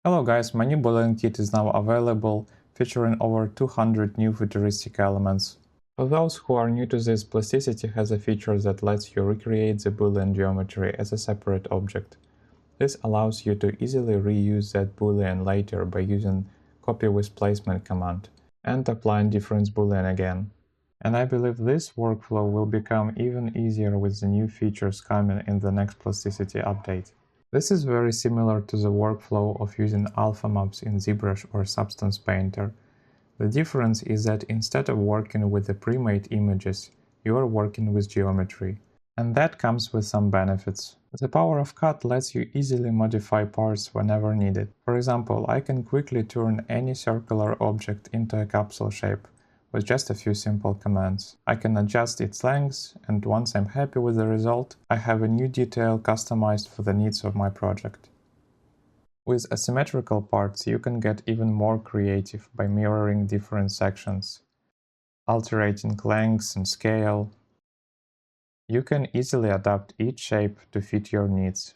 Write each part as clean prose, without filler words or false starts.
Hello guys, my new Boolean kit is now available, featuring over 200 new futuristic elements. For those who are new to this, Plasticity has a feature that lets you recreate the Boolean geometry as a separate object. This allows you to easily reuse that Boolean later by using copy with placement command and applying difference Boolean again. And I believe this workflow will become even easier with the new features coming in the next Plasticity update. This is very similar to the workflow of using alpha maps in ZBrush or Substance Painter. The difference is that instead of working with the pre-made images, you are working with geometry. And that comes with some benefits. The power of cut lets you easily modify parts whenever needed. For example, I can quickly turn any circular object into a capsule shape with just a few simple commands. I can adjust its length, and once I'm happy with the result, I have a new detail customized for the needs of my project. With asymmetrical parts, you can get even more creative by mirroring different sections, altering lengths and scale. You can easily adapt each shape to fit your needs.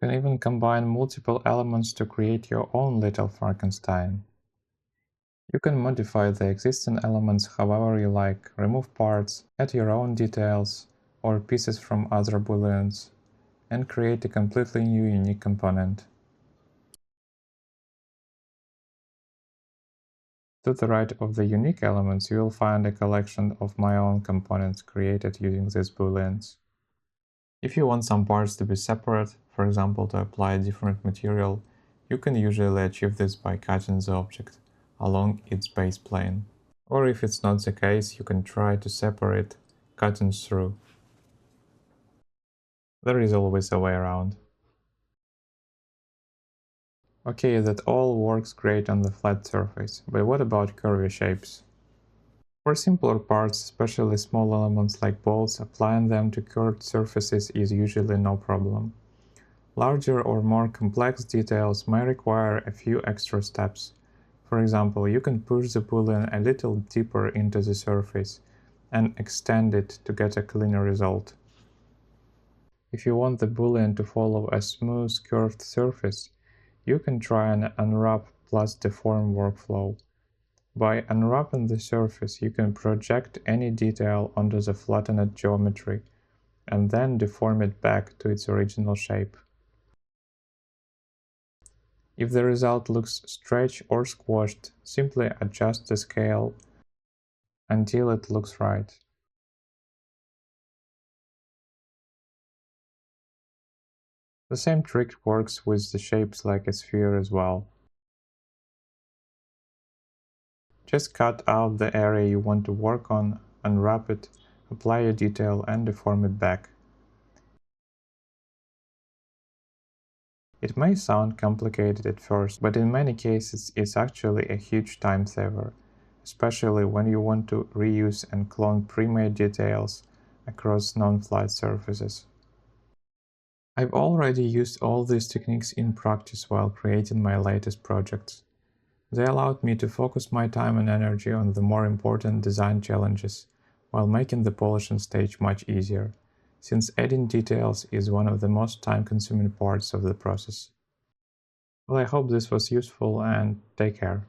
You can even combine multiple elements to create your own little Frankenstein. You can modify the existing elements however you like, remove parts, add your own details or pieces from other booleans, and create a completely new unique component. To the right of the unique elements, you will find a collection of my own components created using these booleans. If you want some parts to be separate, for example to apply a different material, you can usually achieve this by cutting the object along its base plane. Or if it's not the case, you can try to separate cutting through. There is always a way around. Okay, that all works great on the flat surface, but what about curvy shapes? For simpler parts, especially small elements like balls, applying them to curved surfaces is usually no problem. Larger or more complex details may require a few extra steps. For example, you can push the boolean a little deeper into the surface and extend it to get a cleaner result. If you want the boolean to follow a smooth curved surface, you can try an unwrap plus deform workflow. By unwrapping the surface, you can project any detail onto the flattened geometry and then deform it back to its original shape. If the result looks stretched or squashed, simply adjust the scale until it looks right. The same trick works with the shapes like a sphere as well. Just cut out the area you want to work on, unwrap it, apply a detail and deform it back. It may sound complicated at first, but in many cases it's actually a huge time saver, especially when you want to reuse and clone pre-made details across non-flat surfaces. I've already used all these techniques in practice while creating my latest projects. They allowed me to focus my time and energy on the more important design challenges, while making the polishing stage much easier, since adding details is one of the most time-consuming parts of the process. Well, I hope this was useful, and take care.